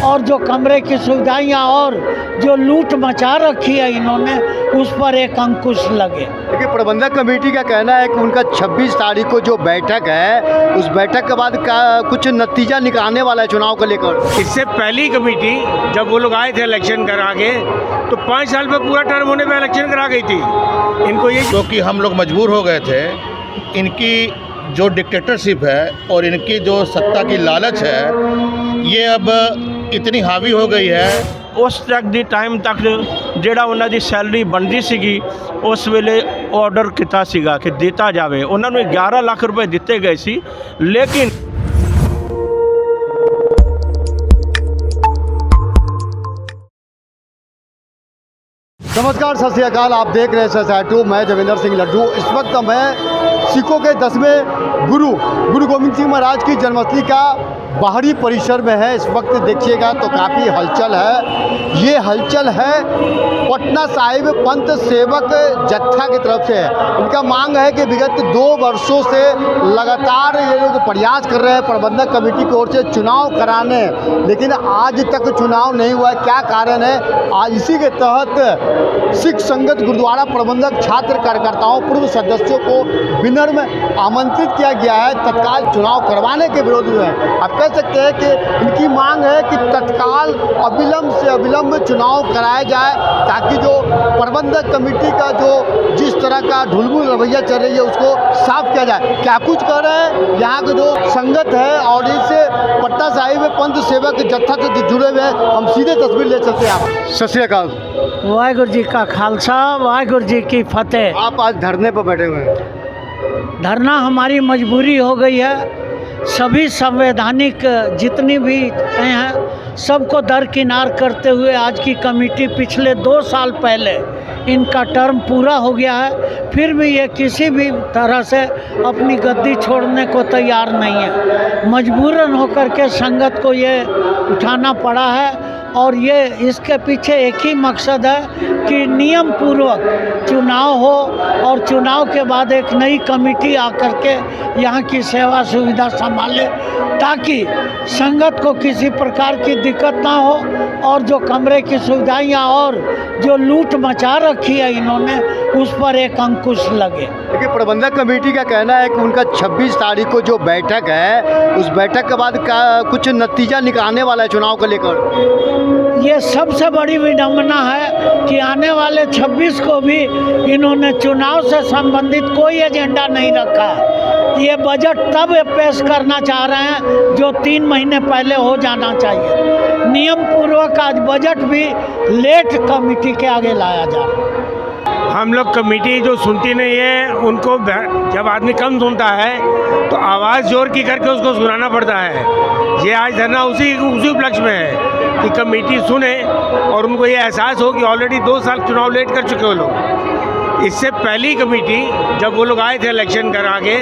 और जो कमरे की सुविधाएं और जो लूट मचा रखी है इन्होंने, उस पर एक अंकुश लगे। देखिए, प्रबंधक कमेटी का कहना है कि उनका 26 तारीख को जो बैठक है, उस बैठक के बाद का कुछ नतीजा निकालने वाला है चुनाव को लेकर। इससे पहली कमेटी जब वो लोग आए थे इलेक्शन करा के, तो 5 साल में पूरा टर्म होने पे इलेक्शन करा गई थी। इनको ये क्योंकि हम लोग मजबूर हो गए थे, इनकी जो डिक्टेटरशिप है और इनकी जो सत्ता की लालच है, ये अब इतनी हावी हो गई है। उस तक दी टाइम तक ਜਿਹੜਾ ਉਹਨਾਂ ਦੀ ਸੈਲਰੀ ਬਣਦੀ ਸੀਗੀ, ਉਸ ਵੇਲੇ ਆਰਡਰ ਕੀਤਾ ਸੀਗਾ ਕਿ ਦਿੱਤਾ ਜਾਵੇ। ਉਹਨਾਂ ਨੂੰ 11 ਲੱਖ ਰੁਪਏ ਦਿੱਤੇ ਗਏ ਸੀ, ਲੇਕਿਨ नमस्कार, सत श्री अकाल। आप देख रहे हैं SSI2, मैं देवेंद्र सिंह लड्डू। इस वक्त मैं सिखों के 10वें गुरु गोविंद सिंह महाराज की जन्मस्थली का बाहरी परिसर में है। इस वक्त देखिएगा तो काफ़ी हलचल है। ये हलचल है पटना साहिब पंथ सेवक जत्था की तरफ से है। इनका मांग है कि विगत 2 वर्षों से लगातार ये लोग प्रयास कर रहे हैं प्रबंधक कमेटी की ओर से चुनाव कराने, लेकिन आज तक चुनाव नहीं हुआ है। क्या कारण है? आज इसी के तहत सिख संगत गुरुद्वारा प्रबंधक छात्र कार्यकर्ताओं पूर्व सदस्यों को विनम्र आमंत्रित किया गया है तत्काल चुनाव करवाने के विरोध में। आप कह सकते हैं कि इनकी मांग है कि तत्काल अविलंब से अविलंब चुनाव कराया जाए, ताकि जो प्रबंधक कमेटी का जो जिस तरह का ढुलमुल रवैया चल रही है उसको साफ किया जाए। क्या कुछ कर रहे हैं यहाँ के जो संगत है और इससे पटना साहिब पंथ सेवक जत्था से जुड़े हुए हैं, हम सीधे तस्वीर ले चलते हैं। आप सत श्री अकाल। वाहिगुरु जी का खालसा, वाहिगुरु जी की फतेह। आप आज धरने पर बैठे हुए हैं। धरना हमारी मजबूरी हो गई है। सभी संवैधानिक जितनी भी हैं सबको दरकिनार करते हुए आज की कमेटी पिछले 2 साल पहले इनका टर्म पूरा हो गया है, फिर भी ये किसी भी तरह से अपनी गद्दी छोड़ने को तैयार नहीं है। मजबूरन होकर के संगत को ये उठाना पड़ा है और ये इसके पीछे एक ही मकसद है कि नियम पूर्वक चुनाव हो और चुनाव के बाद एक नई कमेटी आकर के यहाँ की सेवा सुविधा संभाले, ताकि संगत को किसी प्रकार की दिक्कत ना हो और जो कमरे की सुविधाएं और जो लूट मचा रखी है इन्होंने, उस पर एक अंकुश लगे। देखिए, प्रबंधक कमेटी का कहना है कि उनका 26 तारीख को जो बैठक है, उस बैठक के बाद का कुछ नतीजा निकालने वाला है चुनाव को लेकर। ये सबसे बड़ी विडंबना है कि आने वाले 26 को भी इन्होंने चुनाव से संबंधित कोई एजेंडा नहीं रखा है। ये बजट तब पेश करना चाह रहे हैं जो 3 महीने पहले हो जाना चाहिए। नियम पूर्वक आज बजट भी लेट कमेटी के आगे लाया जा रहा है। हम लोग कमेटी जो सुनती नहीं है, उनको जब आदमी कम सुनता है तो आवाज़ जोर की करके उसको सुनाना पड़ता है। ये आज धरना उसी उपलक्ष्य में है कि कमेटी सुने और उनको ये एहसास हो कि ऑलरेडी 2 साल चुनाव लेट कर चुके वो लोग। इससे पहली कमेटी जब वो लोग आए थे इलेक्शन करा के,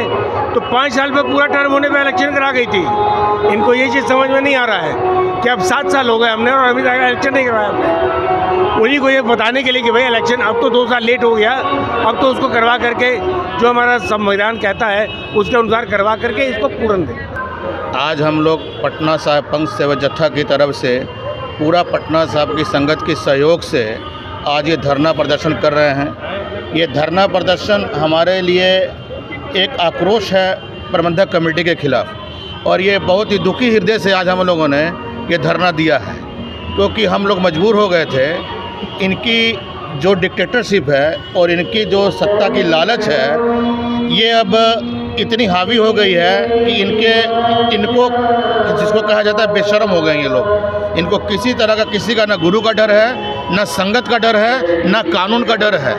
तो 5 साल में पूरा टर्म होने पे इलेक्शन करा गई थी। इनको ये चीज़ समझ में नहीं आ रहा है कि अब 7 साल हो गए हमने और अभी तक इलेक्शन नहीं करवाया हमने। उन्हीं को ये बताने के लिए कि भाई इलेक्शन अब तो 2 साल लेट हो गया, अब तो उसको करवा करके जो हमारा संविधान कहता है उसके अनुसार करवा करके इसको पूर्ण दें। आज हम लोग पटना साहिब पंथ सेवक जत्था की तरफ से पूरा पटना साहिब की संगत के सहयोग से आज ये धरना प्रदर्शन कर रहे हैं। ये धरना प्रदर्शन हमारे लिए एक आक्रोश है प्रबंधक कमेटी के खिलाफ, और ये बहुत ही दुखी हृदय से आज हम लोगों ने ये धरना दिया है, क्योंकि हम लोग मजबूर हो गए थे। इनकी जो डिक्टेटरशिप है और इनकी जो सत्ता की लालच है, ये अब इतनी हावी हो गई है कि इनको जिसको कहा जाता है बेशर्म हो गए ये लोग। इनको किसी तरह का किसी का ना गुरु का डर है, ना संगत का डर है, ना कानून का डर है,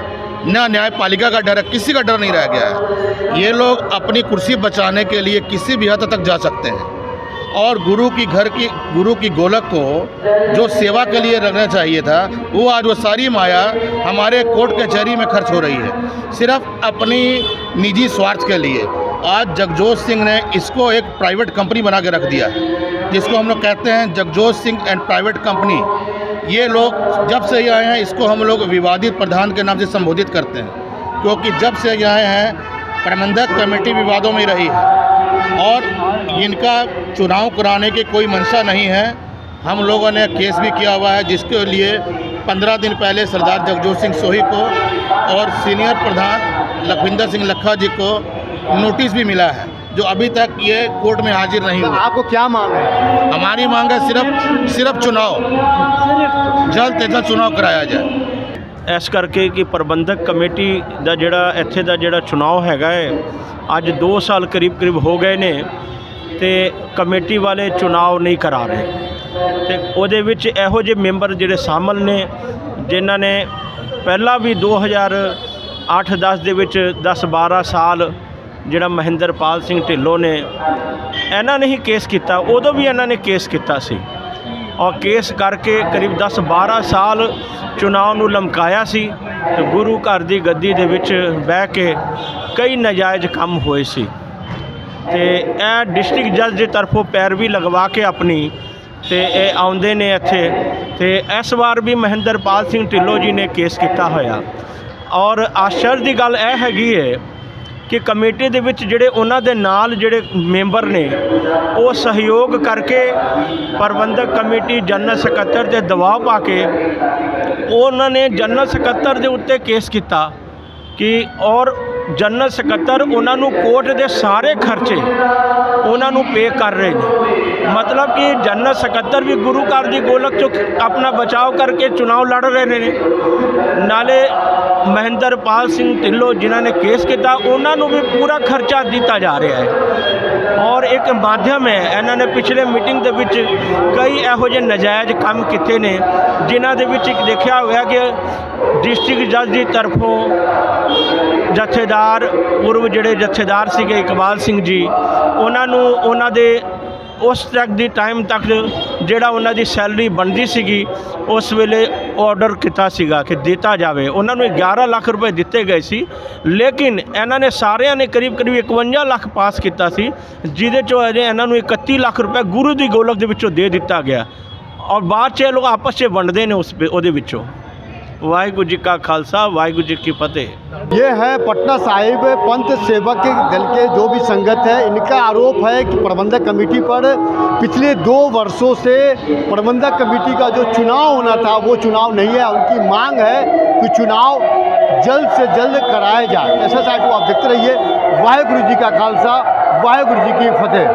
ना न्यायपालिका का डर है, किसी का डर नहीं रह गया है। ये लोग अपनी कुर्सी बचाने के लिए किसी भी हद तक जा सकते हैं, और गुरु की गोलक को जो सेवा के लिए रखना चाहिए था, वो आज वो सारी माया हमारे कोर्ट कचहरी में खर्च हो रही है, सिर्फ अपनी निजी स्वार्थ के लिए। आज जगजोत सिंह ने इसको एक प्राइवेट कंपनी बना के रख दिया है, जिसको हम लोग कहते हैं Jagjot Singh and private company. ये लोग जब से ये आए हैं, इसको हम लोग विवादित प्रधान के नाम से संबोधित करते हैं, क्योंकि जब से ये आए हैं प्रबंधक कमेटी विवादों में रही है और इनका चुनाव कराने की कोई मंशा नहीं है। हम लोगों ने केस भी किया हुआ है, जिसके लिए 15 दिन पहले सरदार जगजोत सिंह सोही को और सीनियर प्रधान लखविंदर सिंह लखा जी को नोटिस भी मिला है, जो अभी तक ये कोर्ट में हाजिर नहीं हुआ। आपको क्या मांग है? हमारी मांग है सिर्फ चुनाव, जल्द से जल्द चुनाव कराया जाए। ਇਸ ਕਰਕੇ ਕਿ ਪ੍ਰਬੰਧਕ ਕਮੇਟੀ ਦਾ ਜਿਹੜਾ ਇੱਥੇ ਦਾ ਜਿਹੜਾ ਚੁਣਾਵ ਹੈਗਾ ਹੈ, ਅੱਜ 2 ਸਾਲ ਕਰੀਬ ਹੋ ਗਏ ਨੇ ਤੇ ਕਮੇਟੀ ਵਾਲੇ ਚੁਣਾਵ ਨਹੀਂ ਕਰਾ ਰਹੇ ਤੇ ਉਹਦੇ ਵਿੱਚ ਇਹੋ ਜਿਹੇ ਮੈਂਬਰ ਜਿਹੜੇ ਸ਼ਾਮਲ ਨੇ ਜਿਨ੍ਹਾਂ ਨੇ ਪਹਿਲਾਂ ਵੀ 2008-10 ਦੇ ਵਿੱਚ 10-12 ਸਾਲ ਜਿਹੜਾ ਮਹਿੰਦਰਪਾਲ ਸਿੰਘ ਢਿੱਲੋਂ ਨੇ ਇਹਨਾਂ ਨੇ ਹੀ ਕੇਸ ਕੀਤਾ, ਉਦੋਂ ਵੀ ਇਹਨਾਂ ਨੇ ਕੇਸ ਕੀਤਾ ਸੀ ਔਰ ਕੇਸ ਕਰਕੇ ਕਰੀਬ 10-12 ਸਾਲ ਚੁਣਾਵ ਨੂੰ ਲਮਕਾਇਆ ਸੀ ਤੇ ਗੁਰੂ ਘਰ ਦੀ ਗੱਦੀ ਦੇ ਵਿੱਚ ਬਹਿ ਕੇ ਕਈ ਨਾਜਾਇਜ਼ ਕੰਮ ਹੋਏ ਸੀ ਤੇ ਇਹ ਡਿਸਟ੍ਰਿਕਟ ਜੱਜ ਦੀ ਤਰਫੋਂ ਪੈਰਵੀ ਲਗਵਾ ਕੇ ਆਪਣੀ ਤੇ ਇਹ ਆਉਂਦੇ ਨੇ ਇੱਥੇ ਤੇ ਇਸ ਵਾਰ ਵੀ ਮਹਿੰਦਰਪਾਲ ਸਿੰਘ ਢਿੱਲੋਂ ਜੀ ਨੇ ਕੇਸ ਕੀਤਾ ਹੋਇਆ ਔਰ ਆਸ਼ਚर्य ਦੀ ਗੱਲ ਇਹ ਹੈਗੀ ਹੈ ਕਿ ਕਮੇਟੀ ਦੇ ਵਿੱਚ ਜਿਹੜੇ ਉਹਨਾਂ ਦੇ ਨਾਲ ਜਿਹੜੇ ਮੈਂਬਰ ਨੇ ਉਹ ਸਹਿਯੋਗ ਕਰਕੇ ਪ੍ਰਬੰਧਕ ਕਮੇਟੀ ਜਨਰਲ ਸਕੱਤਰ ਤੇ ਦਬਾਅ ਪਾ ਕੇ ਉਹਨਾਂ ਨੇ ਜਨਰਲ ਸਕੱਤਰ ਦੇ ਉੱਤੇ ਕੇਸ ਕੀਤਾ ਕਿ ਔਰ ਜਨਰਲ ਸਕੱਤਰ ਉਹਨਾਂ ਨੂੰ ਕੋਰਟ ਦੇ ਸਾਰੇ ਖਰਚੇ ਉਹਨਾਂ ਨੂੰ ਪੇ ਕਰ ਰਹੇ ਨੇ। ਮਤਲਬ ਕਿ ਜਨਰਲ ਸਕੱਤਰ ਵੀ ਗੁਰੂ ਘਰ ਦੀ ਗੋਲਕ ਚੋਂ ਆਪਣਾ ਬਚਾਓ ਕਰਕੇ ਚੁਣਾਵ ਲੜ ਰਹੇ ਨੇ, ਨਾਲੇ ਮਹਿੰਦਰਪਾਲ ਸਿੰਘ ਢਿੱਲੋਂ ਜਿਨ੍ਹਾਂ ਨੇ ਕੇਸ ਕੀਤਾ ਉਹਨਾਂ ਨੂੰ ਵੀ ਪੂਰਾ ਖਰਚਾ ਦਿੱਤਾ ਜਾ ਰਿਹਾ ਹੈ ਔਰ ਇੱਕ ਮਾਧਿਅਮ ਹੈ। ਇਹਨਾਂ ਨੇ ਪਿਛਲੇ ਮੀਟਿੰਗ ਦੇ ਵਿੱਚ ਕਈ ਇਹੋ ਜਿਹੇ ਨਜਾਇਜ਼ ਕੰਮ ਕੀਤੇ ਨੇ ਜਿਨ੍ਹਾਂ ਦੇ ਵਿੱਚ ਇੱਕ ਦੇਖਿਆ ਹੋਇਆ ਕਿ ਡਿਸਟ੍ਰਿਕਟ ਜੱਜ ਦੀ ਤਰਫੋਂ ਜਥੇਦਾਰ ਪੂਰਵ ਜਿਹੜੇ ਜਥੇਦਾਰ ਸੀਗੇ ਇਕਬਾਲ ਸਿੰਘ ਜੀ, ਉਹਨਾਂ ਨੂੰ ਉਹਨਾਂ ਦੇ ਉਸ ਤੱਕ ਦੀ ਟਾਈਮ ਤੱਕ ਜਿਹੜਾ ਉਹਨਾਂ ਦੀ ਸੈਲਰੀ ਬਣਦੀ ਸੀਗੀ ਉਸ ਵੇਲੇ ਆਰਡਰ ਕੀਤਾ ਸੀਗਾ ਕਿ ਦਿੱਤਾ ਜਾਵੇ। ਉਹਨਾਂ ਨੂੰ 11 ਲੱਖ ਰੁਪਏ ਦਿੱਤੇ ਗਏ ਸੀ, ਲੇਕਿਨ ਇਹਨਾਂ ਨੇ ਸਾਰਿਆਂ ਨੇ ਕਰੀਬ 51 ਲੱਖ ਪਾਸ ਕੀਤਾ ਸੀ, ਜਿਹਦੇ 'ਚੋਂ ਅਜੇ ਇਹਨਾਂ ਨੂੰ 31 ਲੱਖ ਰੁਪਏ ਗੁਰੂ ਦੀ ਗੋਲਕ ਦੇ ਵਿੱਚੋਂ ਦੇ ਦਿੱਤਾ ਗਿਆ ਔਰ ਬਾਅਦ 'ਚ ਇਹ ਲੋਕ ਆਪਸ 'ਚ ਵੰਡਦੇ ਨੇ ਉਹਦੇ ਵਿੱਚੋਂ। वाहिगुरु जी का खालसा, वाहिगुरु जी की फतेह। ये है पटना साहिब पंथ सेवक दल के जो भी संगत है, इनका आरोप है कि प्रबंधक कमेटी पर पिछले 2 वर्षों से प्रबंधक कमेटी का जो चुनाव होना था वो चुनाव नहीं है। उनकी मांग है कि चुनाव जल्द से जल्द कराया जाए। ऐसा साइट आप देखते रहिए। वाहिगुरु जी का खालसा, वाहिगुरु जी की फतेह।